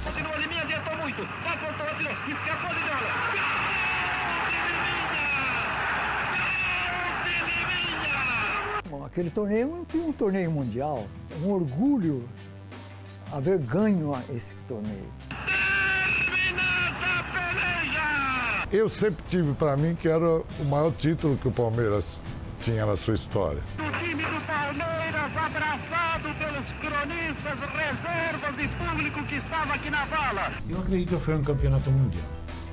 Continua de linha, adiantou muito. Apontou, atirou, escapou de bola. Bom, aquele torneio é um torneio mundial. É um orgulho haver ganho esse torneio. Eu sempre tive para mim que era o maior título que o Palmeiras tinha na sua história. O time do Palmeiras abraçado pelos cronistas, reservas e público que estava aqui na vala. Eu acredito que foi um campeonato mundial,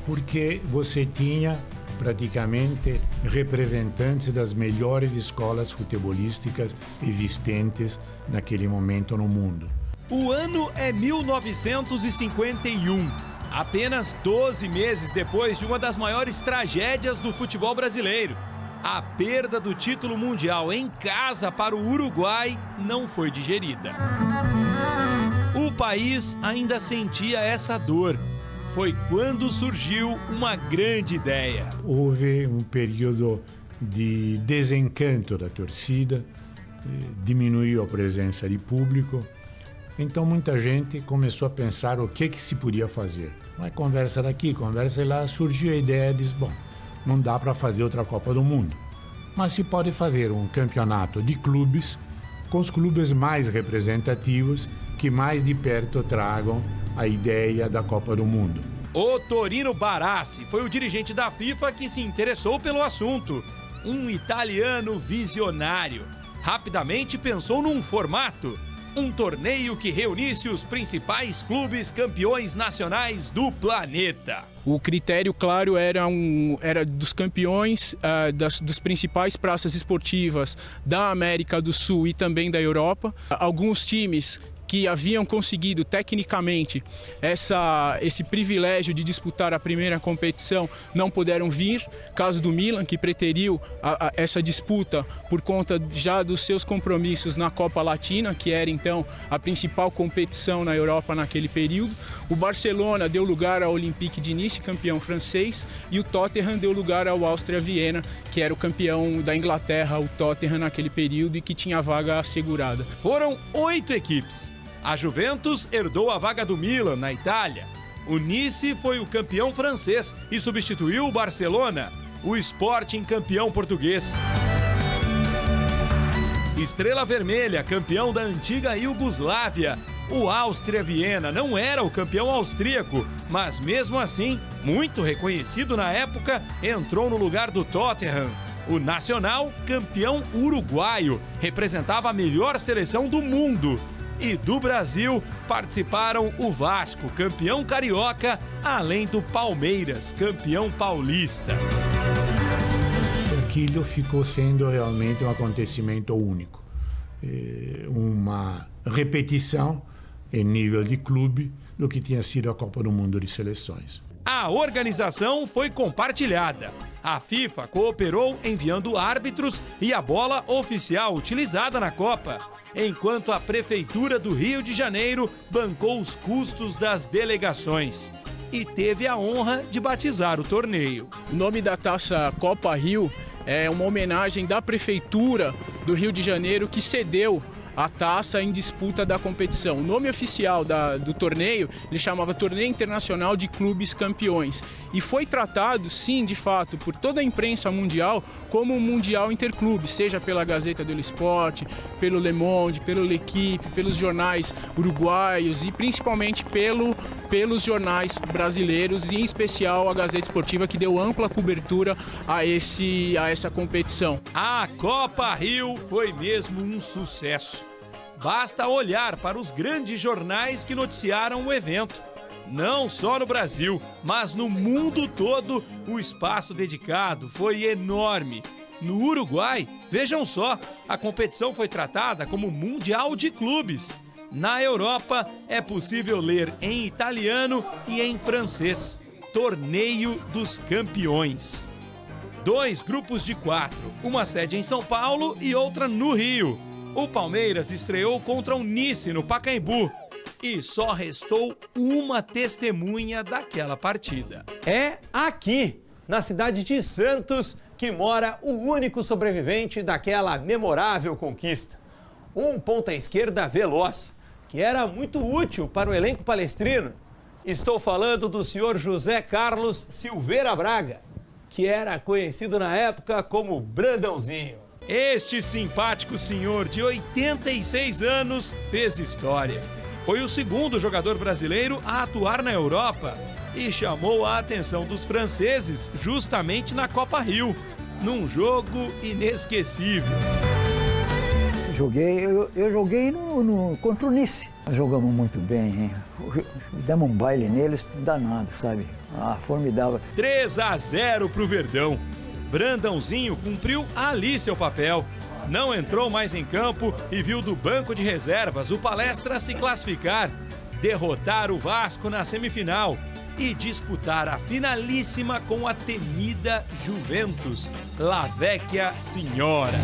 porque você tinha praticamente representantes das melhores escolas futebolísticas existentes naquele momento no mundo. O ano é 1951, apenas 12 meses depois de uma das maiores tragédias do futebol brasileiro. A perda do título mundial em casa para o Uruguai não foi digerida. O país ainda sentia essa dor. Foi quando surgiu uma grande ideia. Houve um período de desencanto da torcida, diminuiu a presença de público. Então muita gente começou a pensar o que se podia fazer. Mas conversa daqui, conversa lá, surgiu a ideia de, bom, não dá para fazer outra Copa do Mundo. Mas se pode fazer um campeonato de clubes, com os clubes mais representativos, que mais de perto tragam a ideia da Copa do Mundo. O Torino Barassi foi o dirigente da FIFA que se interessou pelo assunto. Um italiano visionário. Rapidamente pensou num formato. Um torneio que reunisse os principais clubes campeões nacionais do planeta. O critério, claro, era dos campeões das principais praças esportivas da América do Sul e também da Europa. Alguns times que haviam conseguido tecnicamente esse privilégio de disputar a primeira competição não puderam vir. Caso do Milan, que preteriu essa disputa por conta já dos seus compromissos na Copa Latina, que era então a principal competição na Europa naquele período. O Barcelona deu lugar ao Olympique de Nice, campeão francês, e o Tottenham deu lugar ao Áustria Viena, que era o campeão da Inglaterra, o Tottenham naquele período, e que tinha a vaga assegurada. Foram 8 equipes. A Juventus herdou a vaga do Milan, na Itália. O Nice foi o campeão francês e substituiu o Barcelona, o Sporting campeão português. Estrela Vermelha, campeão da antiga Iugoslávia. O Áustria Viena não era o campeão austríaco, mas mesmo assim, muito reconhecido na época, entrou no lugar do Tottenham. O Nacional, campeão uruguaio, representava a melhor seleção do mundo. E do Brasil participaram o Vasco, campeão carioca, além do Palmeiras, campeão paulista. Aquilo ficou sendo realmente um acontecimento único. Uma repetição em nível de clube do que tinha sido a Copa do Mundo de Seleções. A organização foi compartilhada. A FIFA cooperou enviando árbitros e a bola oficial utilizada na Copa, enquanto a Prefeitura do Rio de Janeiro bancou os custos das delegações e teve a honra de batizar o torneio. O nome da taça Copa Rio é uma homenagem da Prefeitura do Rio de Janeiro, que cedeu a taça em disputa da competição. O nome oficial do torneio, ele chamava Torneio Internacional de Clubes Campeões. E foi tratado, sim, de fato, por toda a imprensa mundial como um mundial interclube, seja pela Gazeta dello Sport, pelo Le Monde, pelo L'Equipe, pelos jornais uruguaios e principalmente pelos jornais brasileiros, e em especial a Gazeta Esportiva, que deu ampla cobertura a essa competição. A Copa Rio foi mesmo um sucesso. Basta olhar para os grandes jornais que noticiaram o evento. Não só no Brasil, mas no mundo todo, o espaço dedicado foi enorme. No Uruguai, vejam só, a competição foi tratada como Mundial de Clubes. Na Europa, é possível ler em italiano e em francês. Torneio dos Campeões. 2 grupos de 4, uma sede em São Paulo e outra no Rio. O Palmeiras estreou contra o Nice no Pacaembu e só restou uma testemunha daquela partida. É aqui, na cidade de Santos, que mora o único sobrevivente daquela memorável conquista. Um ponta-esquerda veloz, que era muito útil para o elenco palestrino. Estou falando do senhor José Carlos Silveira Braga, que era conhecido na época como Brandãozinho. Este simpático senhor de 86 anos fez história. Foi o segundo jogador brasileiro a atuar na Europa e chamou a atenção dos franceses justamente na Copa Rio, num jogo inesquecível. Eu joguei contra o Nice. Jogamos muito bem, hein? Demos um baile neles danado, sabe? Formidável. 3-0 pro Verdão. Brandãozinho cumpriu ali seu papel. Não entrou mais em campo e viu do banco de reservas o Palestra se classificar, derrotar o Vasco na semifinal e disputar a finalíssima com a temida Juventus, La Vecchia Signora.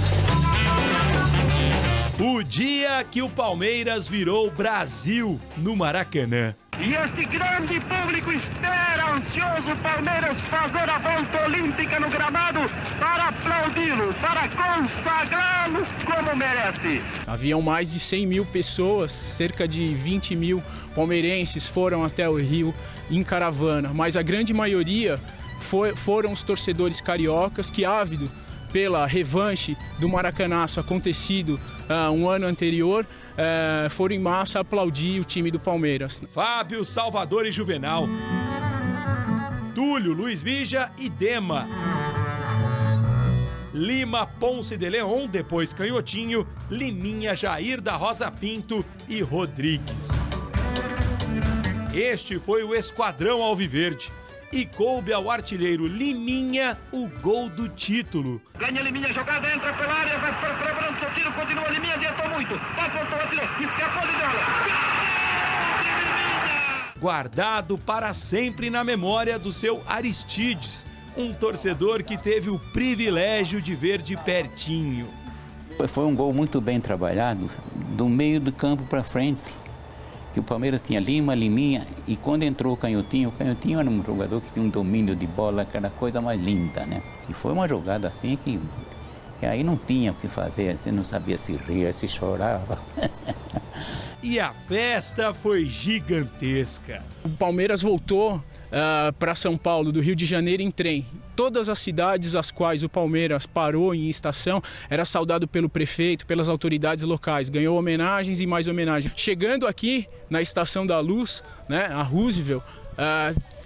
O dia que o Palmeiras virou Brasil no Maracanã. E este grande público espera ansioso o Palmeiras fazer a volta olímpica no gramado para aplaudi-lo, para consagrá-lo como merece. Haviam mais de 100 mil pessoas, cerca de 20 mil palmeirenses foram até o Rio em caravana, mas a grande maioria foram os torcedores cariocas que, ávido pela revanche do Maracanaço acontecido um ano anterior, foram em massa aplaudir o time do Palmeiras. Fábio, Salvador e Juvenal. Túlio, Luiz Vija e Dema. Lima, Ponce de Leon, depois Canhotinho, Liminha, Jair da Rosa Pinto e Rodrigues. Este foi o Esquadrão Alviverde. E coube ao artilheiro Liminha o gol do título. Ganha Liminha, jogada, entra pela área, vai preparando seu tiro, continua Liminha, adiantou muito. Apontou, atirou, escapou de bola. Guardado para sempre na memória do seu Aristides, um torcedor que teve o privilégio de ver de pertinho. Foi um gol muito bem trabalhado, do meio do campo para frente. Que o Palmeiras tinha Lima, Liminha, e quando entrou o Canhotinho era um jogador que tinha um domínio de bola, aquela coisa mais linda, né? E foi uma jogada assim que aí não tinha o que fazer, você não sabia se ria, se chorava. E a festa foi gigantesca. O Palmeiras voltou para São Paulo, do Rio de Janeiro, em trem. Todas as cidades às quais o Palmeiras parou em estação era saudado pelo prefeito, pelas autoridades locais. Ganhou homenagens e mais homenagens. Chegando aqui na Estação da Luz, né, a Roosevelt,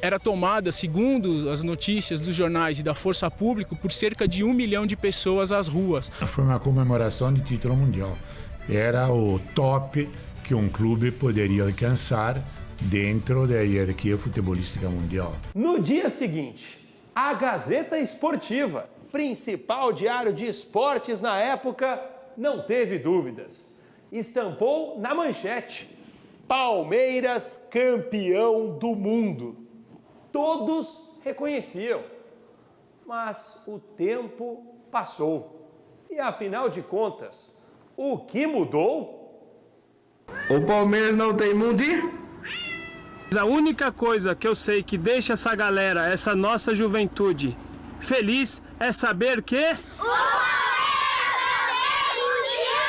era tomada, segundo as notícias dos jornais e da Força Pública, por cerca de 1 milhão de pessoas às ruas. Foi uma comemoração de título mundial. Era o top que um clube poderia alcançar dentro da hierarquia futebolística mundial. No dia seguinte, a Gazeta Esportiva, principal diário de esportes na época, não teve dúvidas. Estampou na manchete: Palmeiras campeão do mundo. Todos reconheciam, mas o tempo passou. E afinal de contas, o que mudou? O Palmeiras não tem mundi? A única coisa que eu sei que deixa essa galera, essa nossa juventude, feliz é saber que... O Palmeiras é mundial!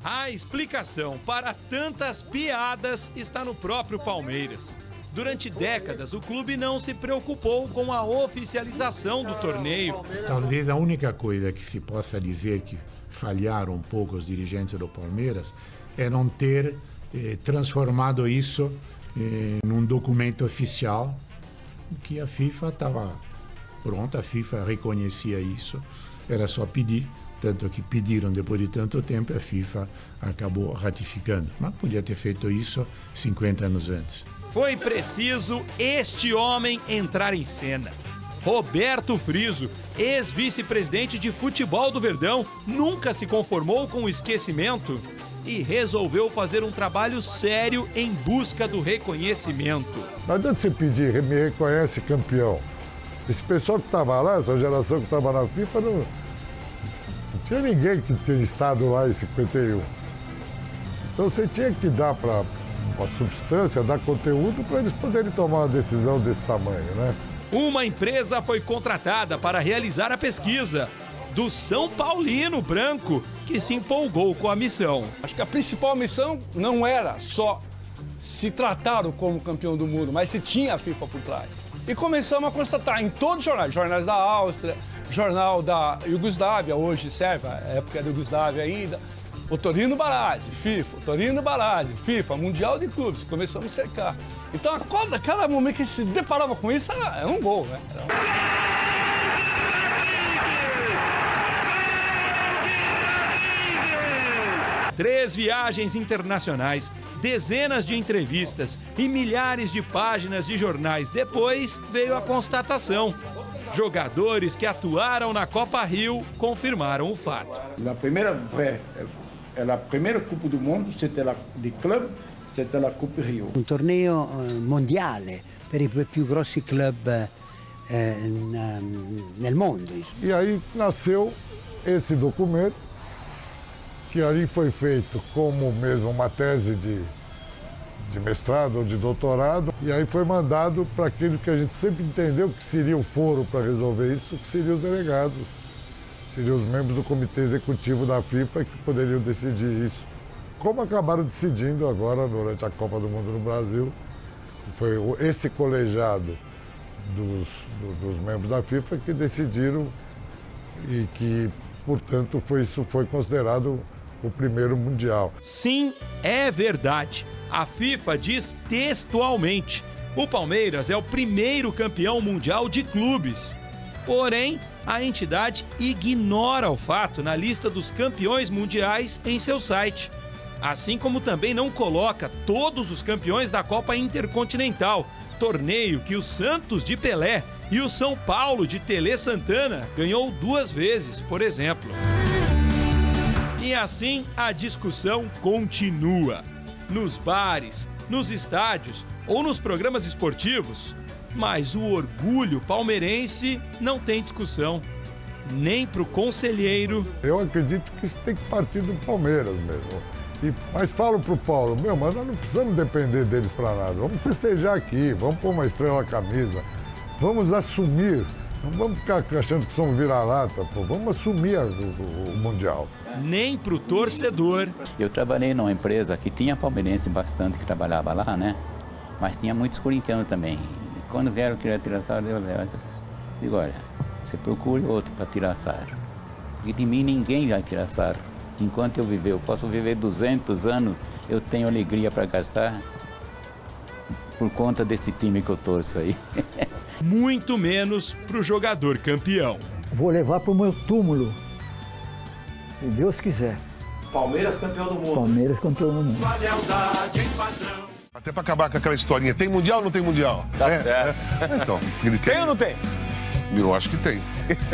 A explicação para tantas piadas está no próprio Palmeiras. Durante décadas, o clube não se preocupou com a oficialização do torneio. Talvez a única coisa que se possa dizer que falharam um pouco os dirigentes do Palmeiras é não ter transformado isso num documento oficial, que a FIFA estava pronta, a FIFA reconhecia isso, era só pedir, tanto que pediram depois de tanto tempo, a FIFA acabou ratificando. Mas podia ter feito isso 50 anos antes. Foi preciso este homem entrar em cena. Roberto Friso, ex-vice-presidente de futebol do Verdão, nunca se conformou com o esquecimento e resolveu fazer um trabalho sério em busca do reconhecimento. Não adianta você pedir, me reconhece campeão. Esse pessoal que estava lá, essa geração que estava na FIFA, não tinha ninguém que tinha estado lá em 51. Então você tinha que dar para uma substância, dar conteúdo para eles poderem tomar uma decisão desse tamanho, né? Uma empresa foi contratada para realizar a pesquisa do São Paulino branco, que se empolgou com a missão. Acho que a principal missão não era só se tratar como campeão do mundo, mas se tinha a FIFA por trás. E começamos a constatar em todos os jornais, jornais da Áustria, jornal da Iugoslávia, hoje serve, a época da Iugoslávia ainda, o Torino Barasi, FIFA, o Torino Barasi, FIFA, Mundial de Clubes, começamos a cercar. Então, a cada momento que a gente se deparava com isso, era um gol, né? Três viagens internacionais, dezenas de entrevistas e milhares de páginas de jornais depois veio a constatação. Jogadores que atuaram na Copa Rio confirmaram o fato. A primeira Copa do Mundo, c'était la di club, c'était la Copa Rio. Un torneo mondiale per i più grossi club nel mondo. E aí nasceu esse documento, que ali foi feito como mesmo uma tese de mestrado ou de doutorado, e aí foi mandado para aquilo que a gente sempre entendeu que seria o foro para resolver isso, que seriam os delegados, seriam os membros do comitê executivo da FIFA que poderiam decidir isso. Como acabaram decidindo agora durante a Copa do Mundo no Brasil, foi esse colegiado dos membros da FIFA que decidiram e que, portanto, isso foi considerado o primeiro Mundial. Sim, é verdade. A FIFA diz textualmente: o Palmeiras é o primeiro campeão mundial de clubes. Porém, a entidade ignora o fato na lista dos campeões mundiais em seu site. Assim como também não coloca todos os campeões da Copa Intercontinental, torneio que o Santos de Pelé e o São Paulo de Tele Santana ganhou 2 vezes, por exemplo. E assim a discussão continua. Nos bares, nos estádios ou nos programas esportivos. Mas o orgulho palmeirense não tem discussão. Nem para o conselheiro. Eu acredito que isso tem que partir do Palmeiras mesmo. Mas falo para o Paulo, mas nós não precisamos depender deles para nada. Vamos festejar aqui, vamos pôr uma estrela na camisa. Vamos assumir. Não vamos ficar achando que somos vira-lata, pô. Vamos assumir o Mundial. Nem pro torcedor. Eu trabalhei numa empresa que tinha palmeirense bastante que trabalhava lá, né? Mas tinha muitos corintianos também. E quando vieram tirar sarro, eu digo, olha, você procure outro para tirar sarro. Porque de mim ninguém vai tirar sarro. Enquanto eu viver, eu posso viver 200 anos, eu tenho alegria para gastar por conta desse time que eu torço aí. Muito menos pro jogador campeão. Vou levar pro meu túmulo, se Deus quiser. Palmeiras campeão do mundo. Palmeiras campeão do mundo. Até para acabar com aquela historinha, tem Mundial ou não tem Mundial? Tá certo. Então, tem ou não tem? Eu acho que tem.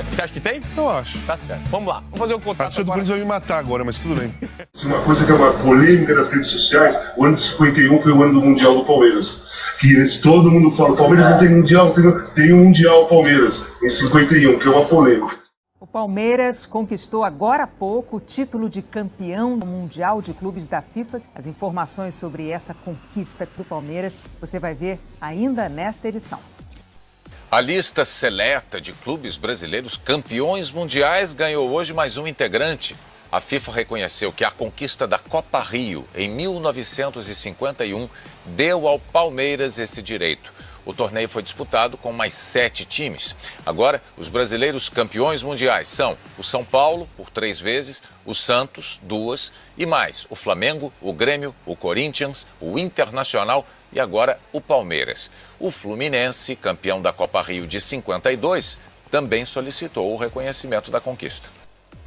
Você acha que tem? Eu acho. Tá certo. Vamos lá. Vamos fazer um contato. A torcida do Corinthians vai me matar agora, mas tudo bem. Uma coisa que é uma polêmica das redes sociais, o ano de 51 foi o ano do Mundial do Palmeiras. Que todo mundo fala, o Palmeiras não tem Mundial, tem um Mundial Palmeiras, em 51, que é uma polêmica. O Palmeiras conquistou agora há pouco o título de campeão mundial de clubes da FIFA. As informações sobre essa conquista do Palmeiras você vai ver ainda nesta edição. A lista seleta de clubes brasileiros campeões mundiais ganhou hoje mais um integrante. A FIFA reconheceu que a conquista da Copa Rio, em 1951, deu ao Palmeiras esse direito. O torneio foi disputado com mais 7 times. Agora, os brasileiros campeões mundiais são o São Paulo, por 3 vezes, o Santos, 2, e mais o Flamengo, o Grêmio, o Corinthians, o Internacional e agora o Palmeiras. O Fluminense, campeão da Copa Rio de 52, também solicitou o reconhecimento da conquista.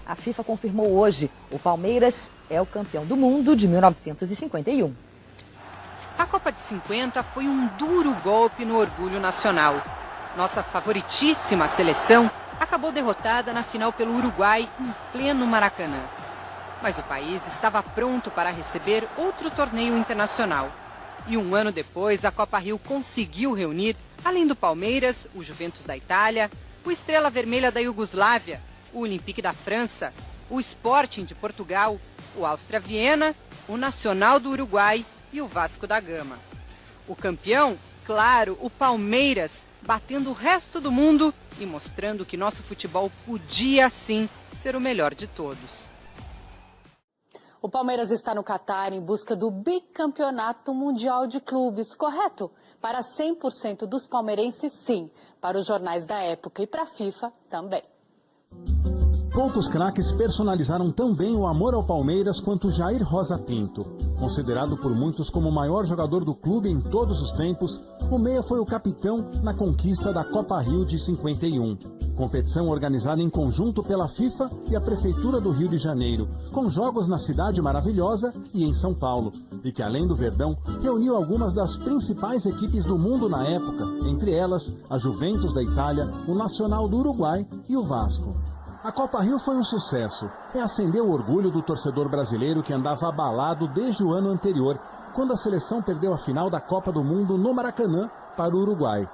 A FIFA confirmou hoje, o Palmeiras é o campeão do mundo de 1951. A Copa de 50 foi um duro golpe no orgulho nacional. Nossa favoritíssima seleção acabou derrotada na final pelo Uruguai em pleno Maracanã. Mas o país estava pronto para receber outro torneio internacional. E um ano depois, a Copa Rio conseguiu reunir, além do Palmeiras, o Juventus da Itália, o Estrela Vermelha da Iugoslávia, o Olympique da França, o Sporting de Portugal, o Áustria Viena, o Nacional do Uruguai e o Vasco da Gama. O campeão, claro, o Palmeiras, batendo o resto do mundo e mostrando que nosso futebol podia sim ser o melhor de todos. O Palmeiras está no Catar em busca do bicampeonato mundial de clubes, correto? Para 100% dos palmeirenses, sim. Para os jornais da época e para a FIFA, também. Poucos craques personalizaram tão bem o amor ao Palmeiras quanto Jair Rosa Pinto. Considerado por muitos como o maior jogador do clube em todos os tempos, o meia foi o capitão na conquista da Copa Rio de 51. Competição organizada em conjunto pela FIFA e a Prefeitura do Rio de Janeiro, com jogos na Cidade Maravilhosa e em São Paulo, e que, além do Verdão, reuniu algumas das principais equipes do mundo na época, entre elas a Juventus da Itália, o Nacional do Uruguai e o Vasco. A Copa Rio foi um sucesso, reacendeu o orgulho do torcedor brasileiro que andava abalado desde o ano anterior, quando a seleção perdeu a final da Copa do Mundo no Maracanã para o Uruguai.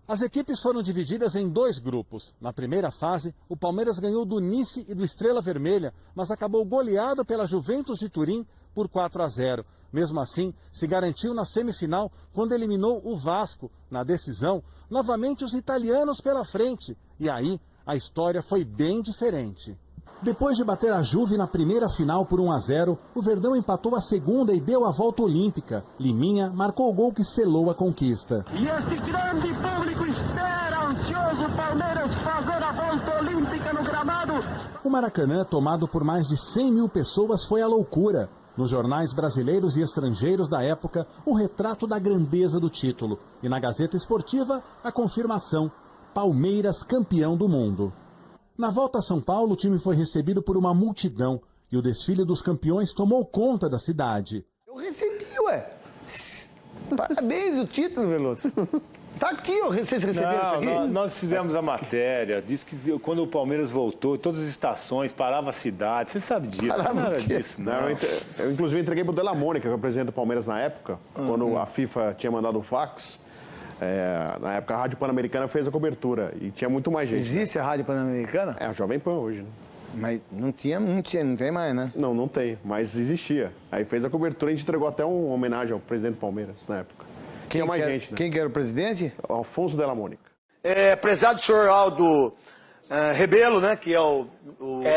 As equipes foram divididas em 2 grupos. Na primeira fase, o Palmeiras ganhou do Nice e do Estrela Vermelha, mas acabou goleado pela Juventus de Turim por 4-0. Mesmo assim, se garantiu na semifinal quando eliminou o Vasco. Na decisão, novamente os italianos pela frente. E aí, a história foi bem diferente. Depois de bater a Juve na primeira final por 1-0, o Verdão empatou a segunda e deu a volta olímpica. Liminha marcou o gol que selou a conquista. E esse grande público espera ansioso o Palmeiras fazer a volta olímpica no gramado. O Maracanã, tomado por mais de 100 mil pessoas, foi a loucura. Nos jornais brasileiros e estrangeiros da época, o retrato da grandeza do título. E na Gazeta Esportiva, a confirmação: Palmeiras campeão do mundo. Na volta a São Paulo, o time foi recebido por uma multidão e o desfile dos campeões tomou conta da cidade. Eu recebi, ué. Parabéns, o título, Veloso. Tá aqui, vocês receberam isso aqui? Nós fizemos a matéria, disse que quando o Palmeiras voltou, todas as estações, parava a cidade, você sabe disso, não era disso, não. Eu inclusive entreguei pro Della Mônica, que é o presidente do Palmeiras na época, quando a FIFA tinha mandado o fax. Na época a Rádio Pan-Americana fez a cobertura e tinha muito mais gente. Existe a Rádio Pan-Americana? É a Jovem Pan hoje, né? Mas não tem mais, né? Não tem, mas existia. Aí fez a cobertura e a gente entregou até uma homenagem ao presidente do Palmeiras na época. Tinha mais gente, né? Quem que era o presidente? Alfonso Della Mônica. Prezado senhor Aldo Rebelo, né, que é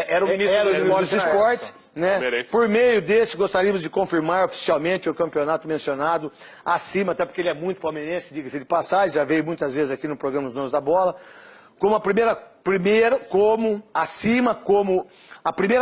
era o ministro dos Esportes, né? Por meio desse, gostaríamos de confirmar oficialmente o campeonato mencionado acima, até porque ele é muito palmeirense, diga-se de passagem, já veio muitas vezes aqui no programa Os Donos da Bola, como a primeira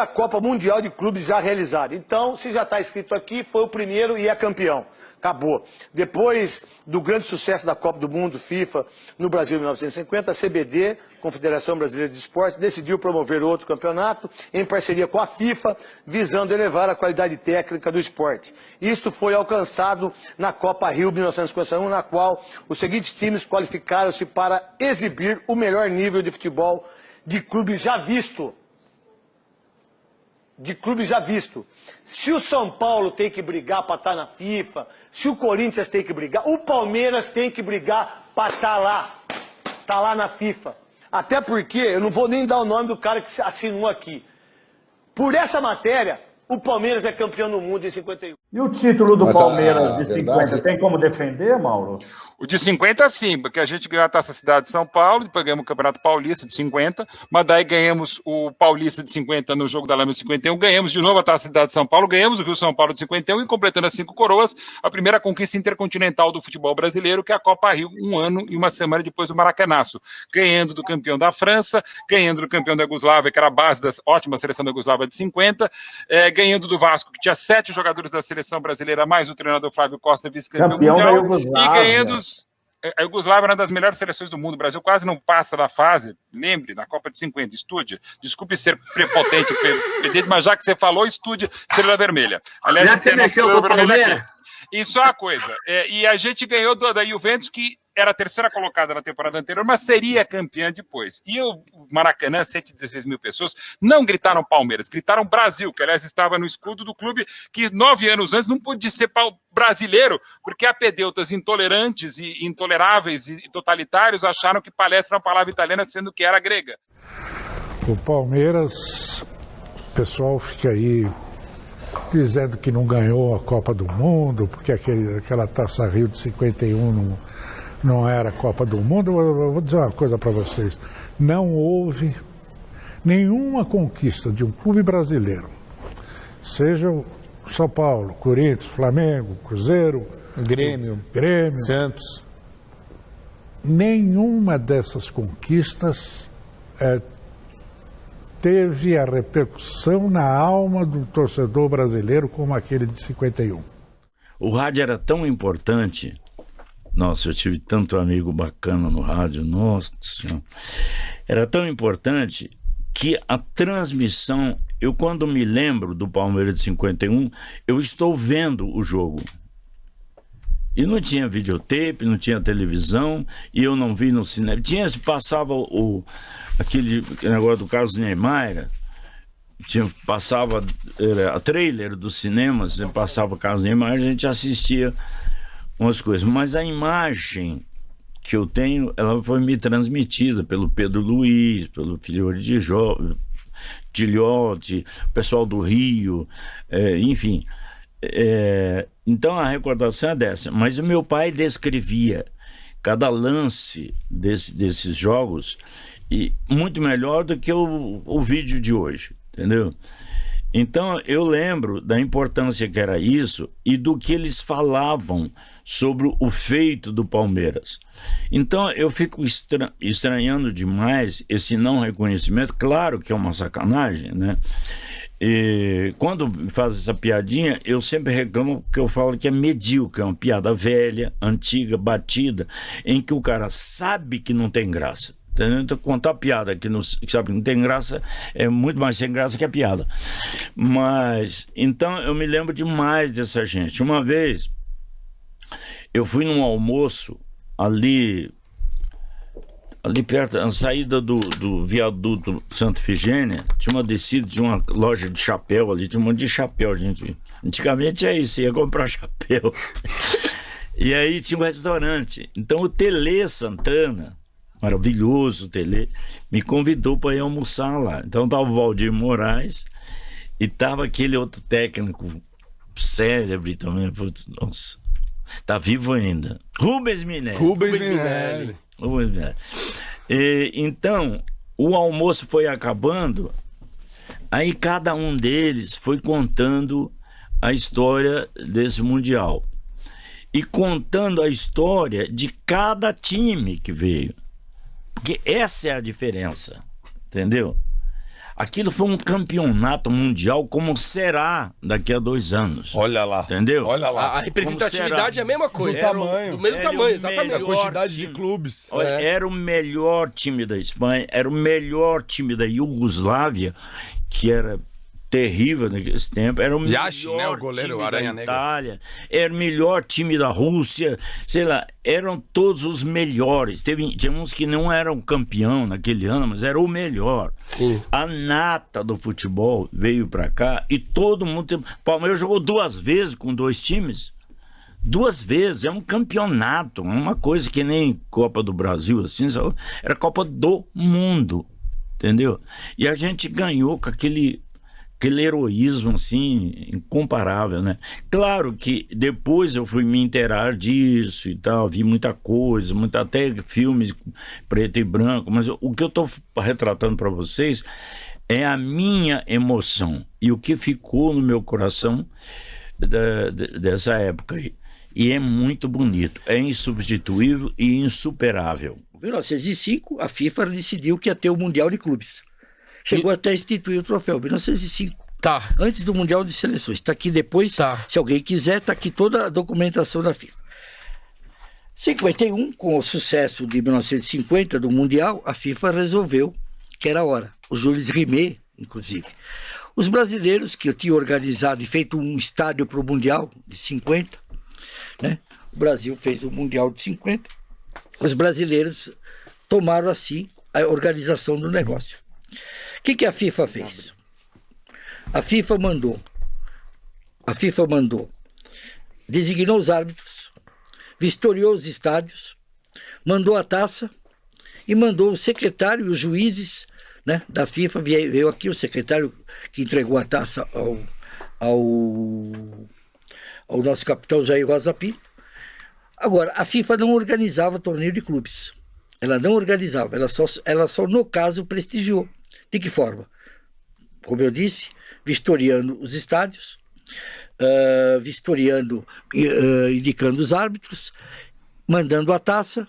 Copa Mundial de Clubes já realizada. Então, se já está escrito aqui, foi o primeiro e é campeão. Acabou. Depois do grande sucesso da Copa do Mundo, FIFA, no Brasil em 1950, a CBD, Confederação Brasileira de Esportes, decidiu promover outro campeonato em parceria com a FIFA, visando elevar a qualidade técnica do esporte. Isto foi alcançado na Copa Rio 1951, na qual os seguintes times qualificaram-se para exibir o melhor nível de futebol de clube já visto. Se o São Paulo tem que brigar para estar na FIFA, se o Corinthians tem que brigar, o Palmeiras tem que brigar para estar lá. Tá lá na FIFA. Até porque, eu não vou nem dar o nome do cara que assinou aqui. Por essa matéria, o Palmeiras é campeão do mundo em 51. E o título do Palmeiras de 50, tem como defender, Mauro? O de 50 sim, porque a gente ganhou a Taça Cidade de São Paulo, depois ganhamos o Campeonato Paulista de 50, mas daí ganhamos o Paulista de 50 no Jogo da Lama de 51, ganhamos de novo a Taça Cidade de São Paulo, ganhamos o Rio São Paulo de 51 e completando as 5 coroas, a primeira conquista intercontinental do futebol brasileiro, que é a Copa Rio, 1 ano e 1 semana depois do Maracanaço, ganhando do campeão da França, ganhando do campeão da Iugoslávia, que era a base da ótima seleção da Iugoslávia de 50, ganhando do Vasco, que tinha 7 jogadores da seleção brasileira, mais o treinador Flávio Costa, vice-campeão mundial, e ganhando... A Iugoslávia era uma das melhores seleções do mundo. O Brasil quase não passa da fase. Lembre, na Copa de 50, estude. Desculpe ser prepotente, pedinte, mas já que você falou, estude Estrela Vermelha. Aliás, já você mexeu com o Palmeiras? E só uma coisa, e a gente ganhou da Juventus, que era a terceira colocada na temporada anterior, mas seria campeã depois. E o Maracanã, 116 mil pessoas, não gritaram Palmeiras, gritaram Brasil, que aliás estava no escudo do clube, que 9 anos antes não podia ser brasileiro, porque apedeutas intolerantes e intoleráveis e totalitários acharam que palestra era uma palavra italiana, sendo que era grega. O Palmeiras, o pessoal fica aí dizendo que não ganhou a Copa do Mundo, porque aquela Taça Rio de 51 não era Copa do Mundo, eu vou dizer uma coisa para vocês. Não houve nenhuma conquista de um clube brasileiro, seja o São Paulo, Corinthians, Flamengo, Cruzeiro, Grêmio, Santos. Nenhuma dessas conquistas teve a repercussão na alma do torcedor brasileiro como aquele de 51. O rádio era tão importante. Nossa, eu tive tanto amigo bacana no rádio, nossa senhora. Era tão importante que a transmissão, eu quando me lembro do Palmeiras de 51, eu estou vendo o jogo. E não tinha videotape, não tinha televisão, e eu não vi no cinema. Passava aquele negócio do Carlos Niemeyer, passava a trailer do cinema, você passava o Carlos Niemeyer, a gente assistia umas coisas. Mas a imagem que eu tenho, ela foi me transmitida pelo Pedro Luiz, pelo Figlioli de Giliotti, o pessoal do Rio, enfim. Então a recordação é dessa. Mas o meu pai descrevia cada lance desses jogos e muito melhor do que o vídeo de hoje, entendeu? Então eu lembro da importância que era isso e do que eles falavam sobre o feito do Palmeiras. Então eu fico estranhando demais esse não reconhecimento. Claro que é uma sacanagem, né? E quando faz essa piadinha, eu sempre reclamo, porque eu falo que é medíocre, é uma piada velha, antiga, batida, em que o cara sabe que não tem graça. Então, contar piada que sabe que não tem graça é muito mais sem graça que a piada. Mas, então, eu me lembro demais dessa gente. Uma vez, eu fui num almoço ali perto, na saída do viaduto Santa Efigênia, tinha uma descida de uma loja de chapéu ali, tinha um monte de chapéu, gente. Antigamente é isso, ia comprar chapéu. E aí tinha um restaurante. Então o Tele Santana, maravilhoso Tele, me convidou para ir almoçar lá. Então tava o Valdir Moraes e tava aquele outro técnico célebre também, putz, nossa, tá vivo ainda. Rubens Minelli. Então, o almoço foi acabando, aí cada um deles foi contando a história desse Mundial. E contando a história de cada time que veio. Porque essa é a diferença, entendeu? Aquilo foi um campeonato mundial como será daqui a 2 anos. Olha lá. Entendeu? Olha lá. A representatividade é a mesma coisa. Do mesmo tamanho, exatamente. A quantidade de clubes. Olha, era o melhor time da Espanha, era o melhor time da Iugoslávia, que era terrível naquele tempo, era o melhor né, o goleiro, time da Itália, era o melhor time da Rússia, sei lá, eram todos os melhores. Tinha uns que não eram campeão naquele ano, mas era o melhor. Sim. A nata do futebol veio pra cá e todo mundo... O Palmeiras jogou 2 vezes com 2 times. 2 vezes, é um campeonato, uma coisa que nem Copa do Brasil, assim, era Copa do Mundo, entendeu? E a gente ganhou com aquele heroísmo, assim, incomparável, né? Claro que depois eu fui me inteirar disso e tal, vi muita coisa, até filmes preto e branco, mas o que eu tô retratando para vocês é a minha emoção e o que ficou no meu coração dessa época aí. E é muito bonito, é insubstituível e insuperável. Em 1905, a FIFA decidiu que ia ter o Mundial de Clubes. Chegou até a instituir o troféu, 1905. Tá. Antes do Mundial de Seleções. Está aqui depois, se alguém quiser, está aqui toda a documentação da FIFA. 51, com o sucesso de 1950 do Mundial, a FIFA resolveu que era a hora. O Jules Rimet, inclusive. Os brasileiros que tinham organizado e feito um estádio para o Mundial de 50, né? O Brasil fez o Mundial de 50. Os brasileiros tomaram assim a organização do negócio. O que a FIFA fez? A FIFA mandou, designou os árbitros, vistoriou os estádios, mandou a taça e mandou o secretário e os juízes, né, da FIFA. Veio aqui o secretário que entregou a taça ao nosso capitão Jair Rosa Pinto. Agora, a FIFA não organizava torneio de clubes. Ela não organizava, ela só no caso prestigiou. De que forma? Como eu disse, vistoriando os estádios, indicando os árbitros, mandando a taça.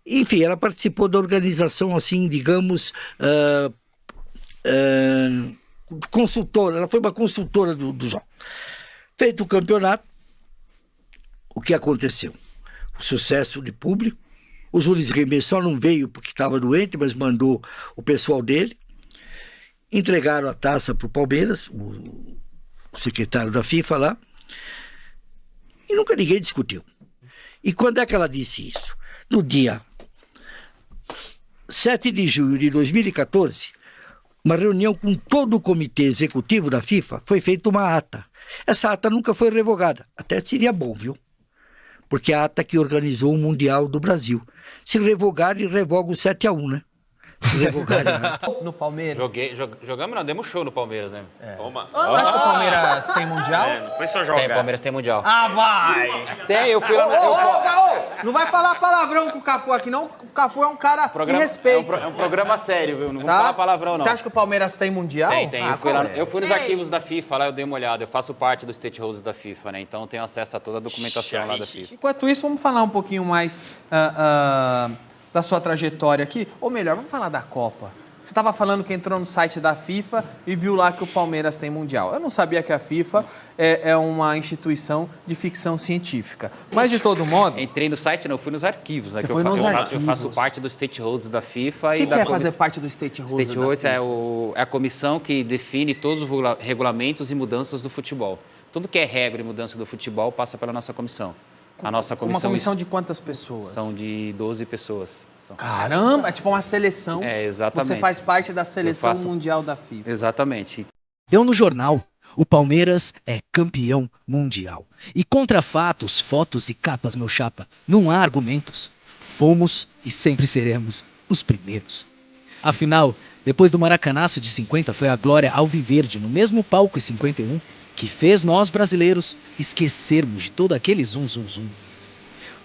Enfim, ela participou da organização, assim, digamos, consultora. Ela foi uma consultora do jogo. Feito o campeonato, o que aconteceu? O sucesso de público. O Jules Rimet só não veio porque estava doente, mas mandou o pessoal dele. Entregaram a taça para o Palmeiras, o secretário da FIFA lá, e nunca ninguém discutiu. E quando é que ela disse isso? No dia 7 de junho de 2014, uma reunião com todo o comitê executivo da FIFA, foi feita uma ata. Essa ata nunca foi revogada. Até seria bom, viu? Porque é a ata que organizou o Mundial do Brasil. Se revogarem, revoga o 7-1, né? Se revogarem. No Palmeiras. Jogamos, não, demos show no Palmeiras, né? Toma. Você acha que o Palmeiras tem Mundial? Não foi só jogar. Tem, o Palmeiras tem Mundial. Ah, vai! Tem, eu fui lá... Não vai falar palavrão com o Cafu aqui, não. O Cafu é um cara de respeito. É um programa sério, viu? Não vou falar palavrão, não. Você acha que o Palmeiras tem Mundial? Tem. Eu fui nos arquivos da FIFA, lá eu dei uma olhada. Eu faço parte dos stakeholders da FIFA, né? Então eu tenho acesso a toda a documentação lá da FIFA. Enquanto isso, vamos falar um pouquinho mais da sua trajetória aqui. Ou melhor, vamos falar da Copa. Você estava falando que entrou no site da FIFA e viu lá que o Palmeiras tem Mundial. Eu não sabia que a FIFA é uma instituição de ficção científica. Mas, de todo modo... Entrei no site, não, eu fui nos arquivos. Né, Você foi nos arquivos. Eu faço parte dos stakeholders da FIFA. O que é fazer parte dos stakeholders da FIFA? É a comissão que define todos os regulamentos e mudanças do futebol. Tudo que é regra e mudança do futebol passa pela nossa comissão. A nossa comissão... Uma comissão de quantas pessoas? São de 12 pessoas. Caramba, é tipo uma seleção. É, exatamente. Você faz parte da seleção mundial da FIFA. Exatamente. Deu no jornal. O Palmeiras é campeão mundial. E contra fatos, fotos e capas, meu chapa, não há argumentos. Fomos e sempre seremos os primeiros. Afinal, depois do Maracanaço de 50, foi a glória alviverde no mesmo palco em 51 que fez nós brasileiros esquecermos de todo aquele zum.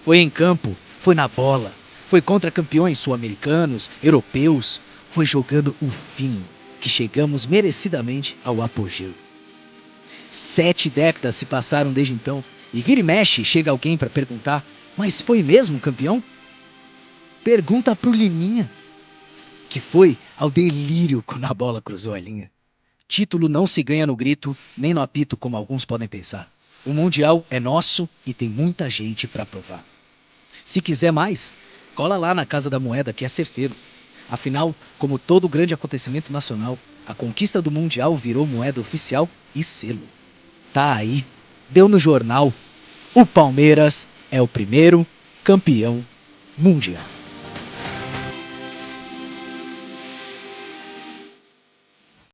Foi em campo, foi na bola. Foi contra campeões sul-americanos, europeus. Foi jogando o fim que chegamos merecidamente ao apogeu. 7 décadas se passaram desde então. E vira e mexe, chega alguém para perguntar: mas foi mesmo campeão? Pergunta pro Liminha, que foi ao delírio quando a bola cruzou a linha. Título não se ganha no grito, nem no apito, como alguns podem pensar. O Mundial é nosso e tem muita gente para provar. Se quiser mais, cola lá na Casa da Moeda, que é certeiro. Afinal, como todo grande acontecimento nacional, a conquista do Mundial virou moeda oficial e selo. Tá aí, deu no jornal. O Palmeiras é o primeiro campeão mundial.